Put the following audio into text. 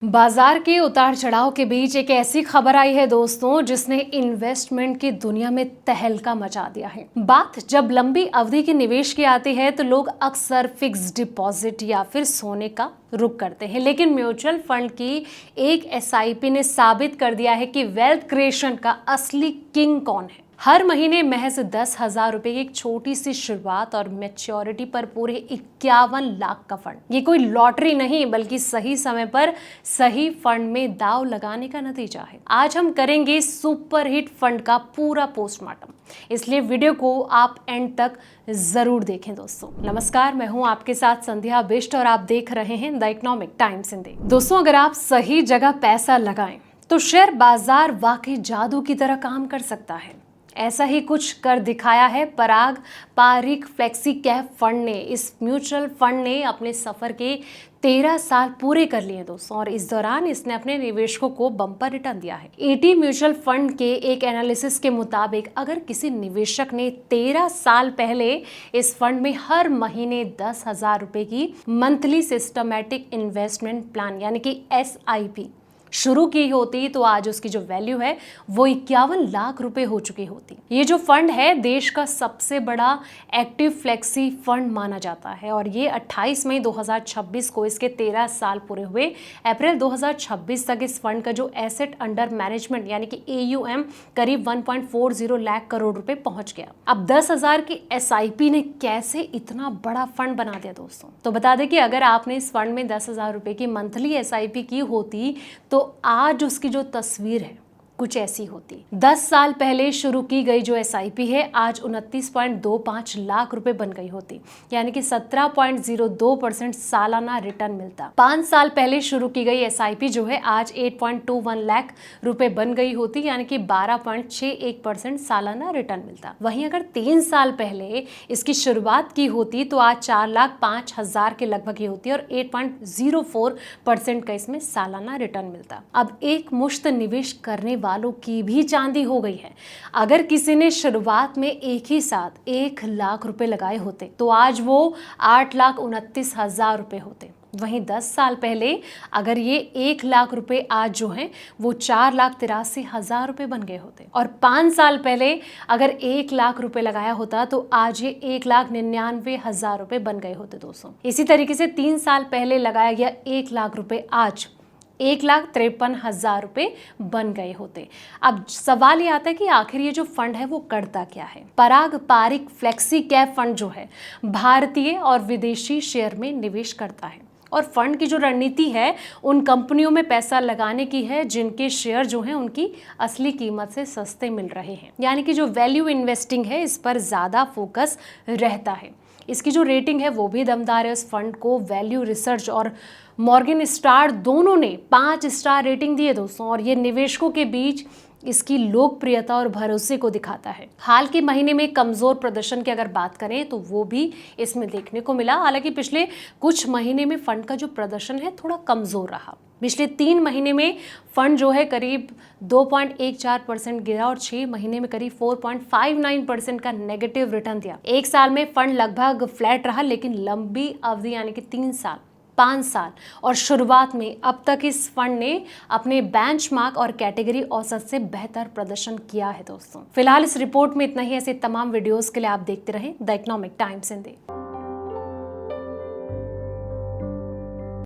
बाजार के उतार चढ़ाव के बीच एक ऐसी खबर आई है दोस्तों जिसने इन्वेस्टमेंट की दुनिया में तहलका मचा दिया है। बात जब लंबी अवधि के निवेश की आती है तो लोग अक्सर फिक्स डिपॉजिट या फिर सोने का रुख करते हैं, लेकिन म्यूचुअल फंड की एक एसआईपी ने साबित कर दिया है कि वेल्थ क्रिएशन का असली किंग कौन है। हर महीने महज 10,000 रुपए की एक छोटी सी शुरुआत और मैच्योरिटी पर पूरे 51 लाख का फंड। ये कोई लॉटरी नहीं बल्कि सही समय पर सही फंड में दाव लगाने का नतीजा है। आज हम करेंगे सुपर हिट फंड का पूरा पोस्टमार्टम, इसलिए वीडियो को आप एंड तक जरूर देखें दोस्तों। नमस्कार, मैं हूं आपके साथ संध्या बिष्ट और आप देख रहे हैं द इकोनॉमिक टाइम्स हिंदी। दोस्तों, अगर आप सही जगह पैसा लगाएं तो शेयर बाजार वाकई जादू की तरह काम कर सकता है। ऐसा ही कुछ कर दिखाया है पराग पारिक फ्लेक्सी कैप फंड ने। इस म्यूचुअल फंड ने अपने सफर के 13 साल पूरे कर लिए दोस्तों, और इस दौरान इसने अपने निवेशकों को बम्पर रिटर्न दिया है। एटी म्यूचुअल फंड के एक एनालिसिस के मुताबिक अगर किसी निवेशक ने 13 साल पहले इस फंड में हर महीने 10,000 रुपए की मंथली सिस्टमैटिक इन्वेस्टमेंट प्लान यानी कि SIP शुरू की होती तो आज उसकी जो वैल्यू है वो 51 लाख रुपए हो चुकी होती। ये जो फंड है देश का सबसे बड़ा एक्टिव फ्लेक्सी फंड माना जाता है और ये 28 मई 2026 को इसके 13 साल पूरे हुए। अप्रैल 2026 तक इस फंड का जो एसेट अंडर मैनेजमेंट यानी कि AUM करीब 1.40 लाख करोड़ रुपए पहुंच गया। अब 10,000 की SIP ने कैसे इतना बड़ा फंड बना दिया दोस्तों। तो बता दें कि अगर आपने इस फंड में 10,000 रुपए की मंथली SIP की होती तो आज उसकी जो तस्वीर है कुछ ऐसी होती। 10 साल पहले शुरू की गई जो SIP है आज 29.25 लाख रुपए बन गई होती, यानी कि 17.02% सालाना रिटर्न मिलता। 5 साल पहले शुरू की गई SIP जो है आज 8.21 लाख रुपए बन गई होती, यानी कि 12.61% सालाना रिटर्न मिलता। वहीं अगर 3 साल पहले इसकी शुरुआत की होती तो आज 4,05,000 के लगभग ही होती और 8.04% का इसमें सालाना रिटर्न मिलता। अब एक मुश्त निवेश करने वालों की भी चांदी हो गई है। अगर किसी ने शुरुआत में एक ही साथ 1 लाख रुपए लगाए होते तो आज वो 8,29,000 रुपए होते। वहीं 10 साल पहले अगर ये 1 लाख रुपए आज जो हैं वो 4,83,000 रुपए बन गए होते, और 5 साल पहले अगर 1 लाख रुपए लगाया होता तो आज ये 1,99,000 रुपए बन गए होते दोस्तों। इसी तरीके से 3 साल पहले लगाया गया 1 लाख रुपए आज 1,53,000 रुपए बन गए होते। अब सवाल ये आता है कि आखिर ये जो फंड है वो करता क्या है। पराग पारिक फ्लेक्सी कैप फंड जो है भारतीय और विदेशी शेयर में निवेश करता है, और फंड की जो रणनीति है उन कंपनियों में पैसा लगाने की है जिनके शेयर जो हैं उनकी असली कीमत से सस्ते मिल रहे हैं, यानी कि जो वैल्यू इन्वेस्टिंग है इस पर ज्यादा फोकस रहता है। इसकी जो रेटिंग है वो भी दमदार है। इस फंड को वैल्यू रिसर्च और मॉर्गन स्टार दोनों ने 5 स्टार रेटिंग दी है दोस्तों, और ये निवेशकों के बीच इसकी लोकप्रियता और भरोसे को दिखाता है। हाल के महीने में कमजोर प्रदर्शन की अगर बात करें तो वो भी इसमें देखने को मिला। हालांकि पिछले कुछ महीने में फंड का जो प्रदर्शन है थोड़ा कमजोर रहा। पिछले 3 महीने में फंड जो है करीब 2.14% गिरा और 6 महीने में करीब 4.59% का नेगेटिव रिटर्न दिया। 1 साल में फंड लगभग फ्लैट रहा, लेकिन लंबी अवधि यानी कि 3 साल 5 साल और शुरुआत में अब तक इस फंड ने अपने बेंचमार्क और कैटेगरी औसत से बेहतर प्रदर्शन किया है दोस्तों। फिलहाल इस रिपोर्ट में इतना ही। ऐसे तमाम वीडियोस के लिए आप देखते रहें द इकोनॉमिक टाइम्स हिंदी।